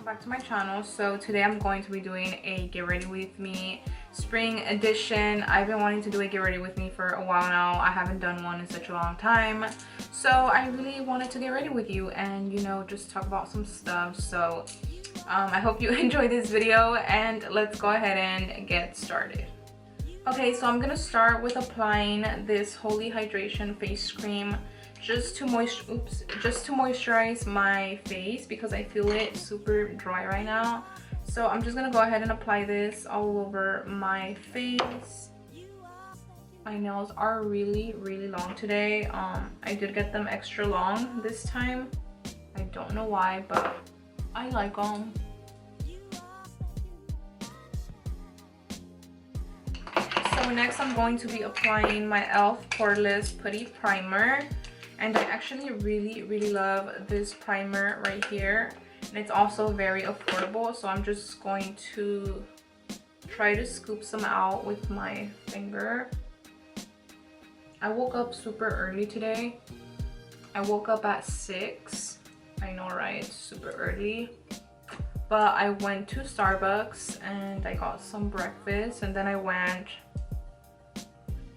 back to my channel. So today I'm going to be doing a get ready with me spring edition. I've been wanting to do a get ready with me for a while now. I haven't done one in such a long time, so I really wanted to get ready with you and, you know, just talk about some stuff. So I hope you enjoy this video, and let's go ahead and get started. Okay, so I'm gonna start with applying this Holy Hydration face cream just to moisturize my face because I feel it super dry right now. So I'm just gonna go ahead and apply this all over my face. My nails are really long today. I did get them extra long this time. I don't know why, but I like them. So next I'm going to be applying my e.l.f. Poreless Putty Primer. And I actually really love this primer right here. And it's also very affordable. So I'm just going to try to scoop some out with my finger. I woke up super early today. I woke up at 6. I know, right? Super early. But I went to Starbucks and I got some breakfast, and then I went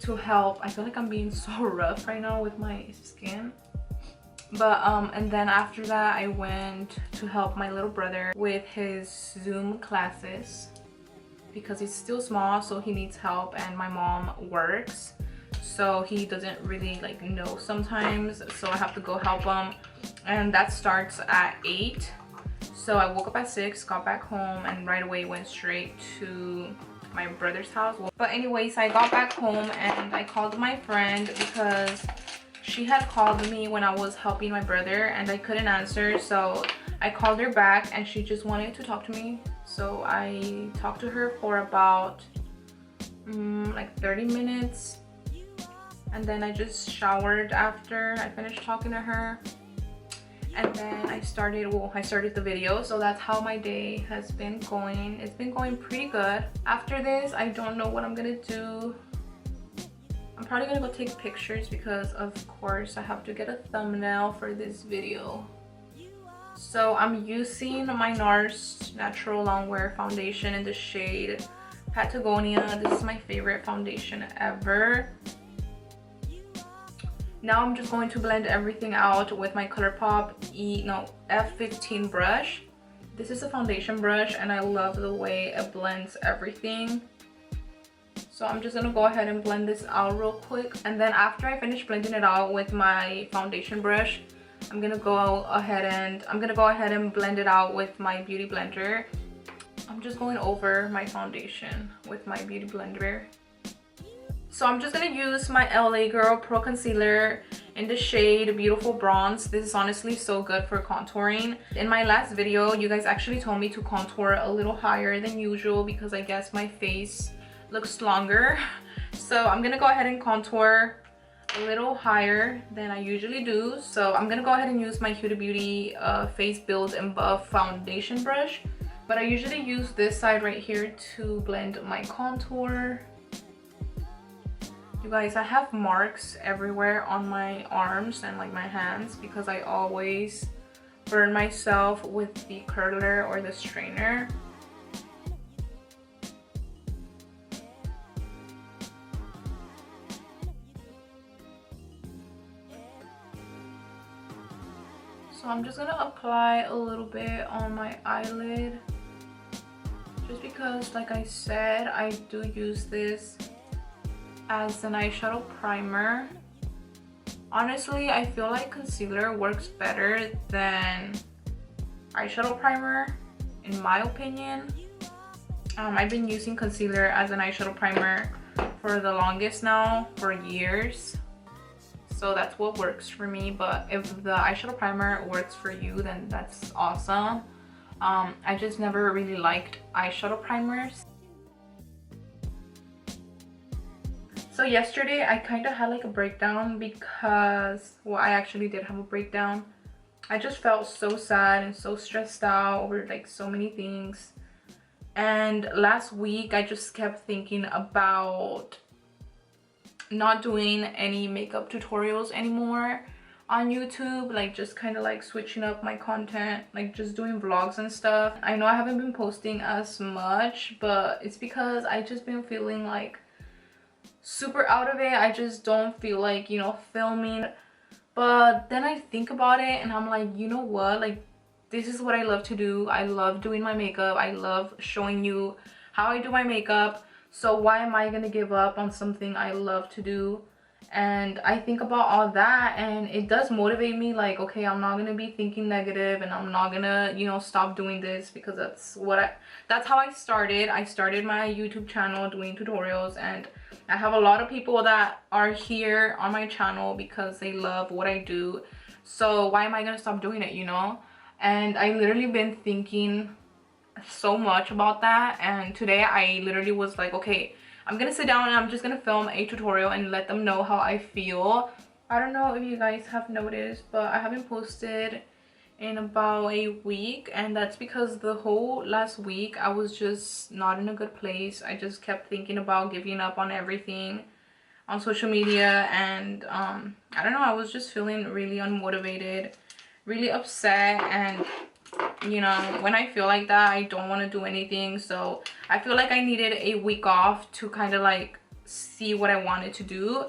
to help. I feel like I'm being so rough right now with my skin, but and then after that I went to help my little brother with his Zoom classes because he's still small, so he needs help, and my mom works, so he doesn't really like know sometimes, so I have to go help him, and that starts at 8. So I woke up at 6, got back home, and right away went straight to my brother's house. But anyways, I got back home and I called my friend because she had called me when I was helping my brother and I couldn't answer, so I called her back and she just wanted to talk to me. So I talked to her for about like 30 minutes, and then I just showered after I finished talking to her, and then I started the video. So that's how my day has been going. It's been going pretty good. After this, I don't know what I'm gonna do. I'm probably gonna go take pictures because of course I have to get a thumbnail for this video. So I'm using my NARS Natural Longwear foundation in the shade Patagonia. This is my favorite foundation ever. Now I'm just going to blend everything out with my Colourpop F15 brush. This is a foundation brush and I love the way it blends everything. So I'm just gonna go ahead and blend this out real quick, and then after I finish blending it out with my foundation brush, I'm gonna go ahead and blend it out with my beauty blender. I'm just going over my foundation with my beauty blender. So I'm just gonna use my LA Girl Pro Concealer in the shade Beautiful Bronze. This is honestly so good for contouring. In my last video, you guys actually told me to contour a little higher than usual because I guess my face looks longer. So I'm gonna go ahead and contour a little higher than I usually do. So I'm gonna go ahead and use my Huda Beauty Face Build and Buff foundation brush. But I usually use this side right here to blend my contour. You guys, I have marks everywhere on my arms and like my hands because I always burn myself with the curler or the strainer. So I'm just gonna apply a little bit on my eyelid just because, like I said, I do use this as an eyeshadow primer. Honestly, I feel like concealer works better than eyeshadow primer in my opinion. I've been using concealer as an eyeshadow primer for the longest now, for years, so that's what works for me. But if the eyeshadow primer works for you, then that's awesome. I just never really liked eyeshadow primers. So yesterday I kind of had like a breakdown because, well, I actually did have a breakdown. I just felt so sad and so stressed out over like so many things. And last week I just kept thinking about not doing any makeup tutorials anymore. on YouTube, like just kind of like switching up my content, like just doing vlogs and stuff. I know I haven't been posting as much, but it's because I just been feeling like super out of it. I just don't feel like, you know, filming. But then I think about it and I'm like, you know what, like this is what I love to do. I love doing my makeup. I love showing you how I do my makeup. So why am I gonna give up on something I love to do? And I think about all that and it does motivate me, like, okay, I'm not gonna be thinking negative and I'm not gonna, you know, stop doing this, because that's how I started. I started my YouTube channel doing tutorials, and I have a lot of people that are here on my channel because they love what I do. So why am I gonna stop doing it, you know? And I literally been thinking so much about that, and today I literally was like, okay, I'm gonna sit down and I'm just gonna film a tutorial and let them know how I feel. I don't know if you guys have noticed, but I haven't posted in about a week, and that's because the whole last week I was just not in a good place. I just kept thinking about giving up on everything on social media, and I don't know, I was just feeling really unmotivated, really upset, and you know, when I feel like that, I don't want to do anything. So I feel like I needed a week off to kind of like see what I wanted to do.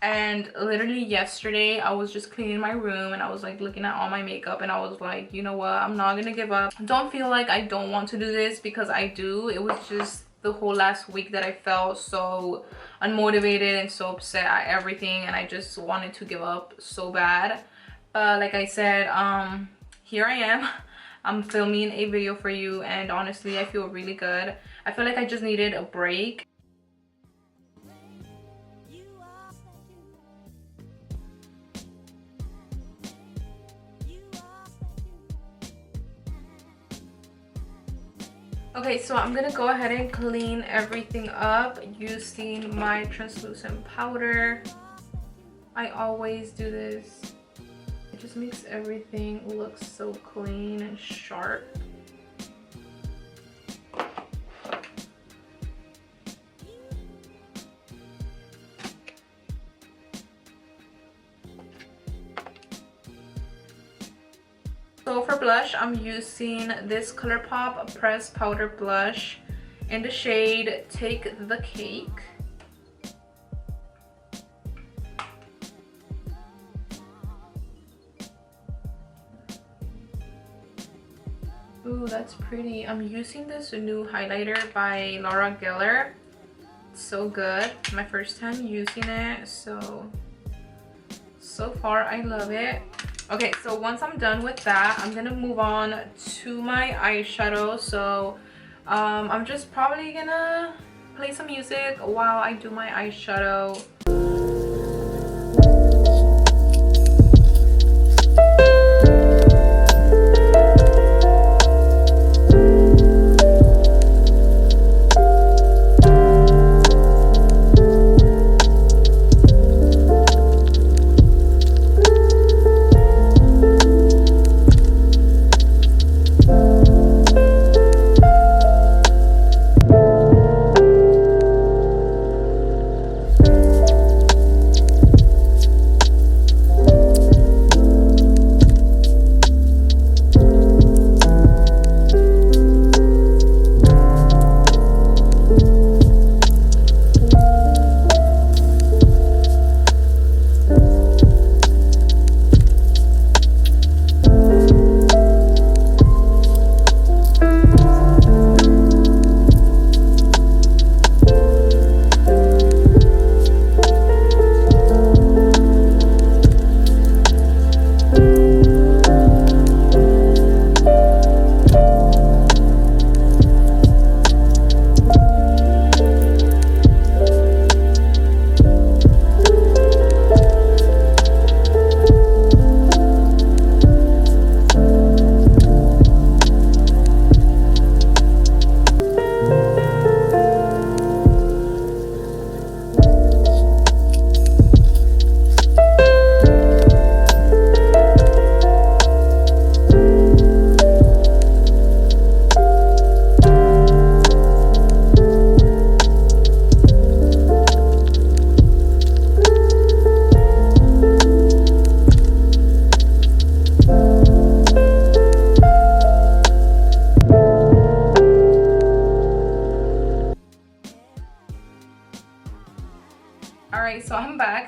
And literally yesterday I was just cleaning my room and I was like looking at all my makeup, and I was like, you know what, I'm not gonna give up. Don't feel like I don't want to do this, because I do. It was just the whole last week that I felt so unmotivated and so upset at everything, and I just wanted to give up so bad. But like I said, here I am. I'm filming a video for you, and honestly I feel really good. I feel like I just needed a break. Okay, so I'm gonna go ahead and clean everything up using my translucent powder. I always do this. It just makes everything look so clean and sharp. So for blush, I'm using this Colourpop pressed powder blush in the shade Take the Cake. Ooh, that's pretty. I'm using this new highlighter by Laura Geller. It's so good. My first time using it, so far I love it. Okay, so once I'm done with that, I'm gonna move on to my eyeshadow. So I'm just probably gonna play some music while I do my eyeshadow.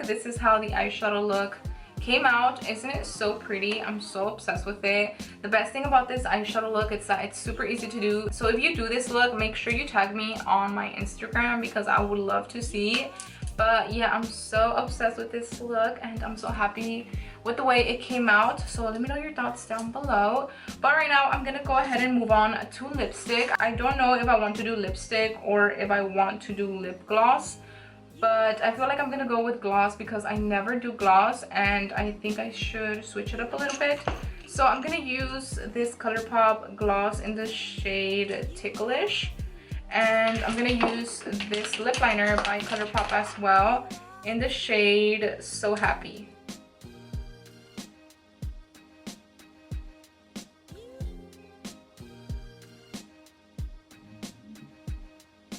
this is how the eyeshadow look came out. Isn't it so pretty? I'm so obsessed with it. The best thing about this eyeshadow look is that it's super easy to do. So if you do this look, make sure you tag me on my Instagram because I would love to see. But yeah, I'm so obsessed with this look and I'm so happy with the way it came out. So let me know your thoughts down below. But right now I'm gonna go ahead and move on to lipstick. I don't know if I want to do lipstick or if I want to do lip gloss, but I feel like I'm gonna go with gloss because I never do gloss and I think I should switch it up a little bit. So I'm gonna use this Colourpop gloss in the shade Ticklish. And I'm gonna use this lip liner by Colourpop as well in the shade So Happy.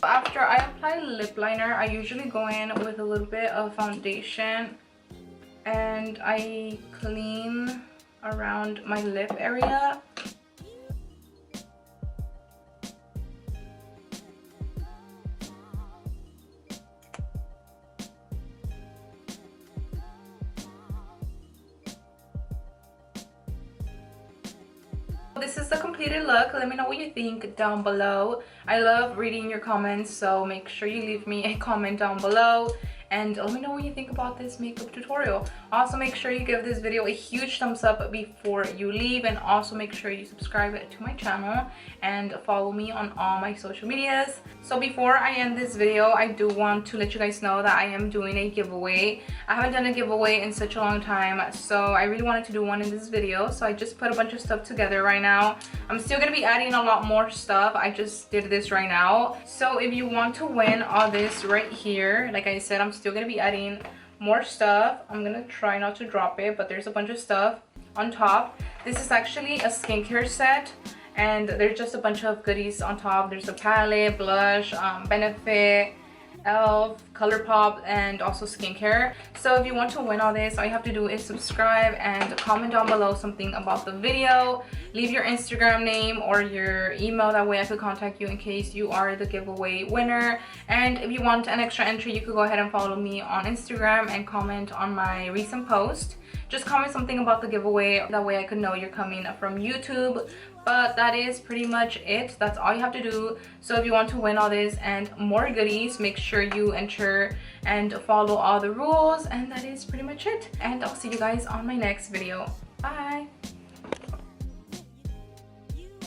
After I apply lip liner, I usually go in with a little bit of foundation and I clean around my lip area. This is the completed look. Let me know what you think down below. I love reading your comments, so make sure you leave me a comment down below and let me know what you think about this makeup tutorial. Also, make sure you give this video a huge thumbs up before you leave, and also make sure you subscribe to my channel and follow me on all my social medias. So before I end this video, I do want to let you guys know that I am doing a giveaway. I haven't done a giveaway in such a long time, so I really wanted to do one in this video. So I just put a bunch of stuff together right now. I'm still gonna be adding a lot more stuff. I just did this right now. So if you want to win all this right here, like I said, I'm still gonna be adding more stuff. I'm gonna try not to drop it, but there's a bunch of stuff on top. This is actually a skincare set and there's just a bunch of goodies on top. There's a palette, blush, Benefit, Elf, Colourpop, and also skincare. So if you want to win all this, all you have to do is subscribe and comment down below something about the video. Leave your Instagram name or your email, that way I could contact you in case you are the giveaway winner. And if you want an extra entry, you could go ahead and follow me on Instagram and comment on my recent post. Just comment something about the giveaway, that way I could know you're coming from YouTube. But that is pretty much it. That's all you have to do. So if you want to win all this and more goodies, make sure you enter and follow all the rules, and that is pretty much it. And I'll see you guys on my next video. Bye.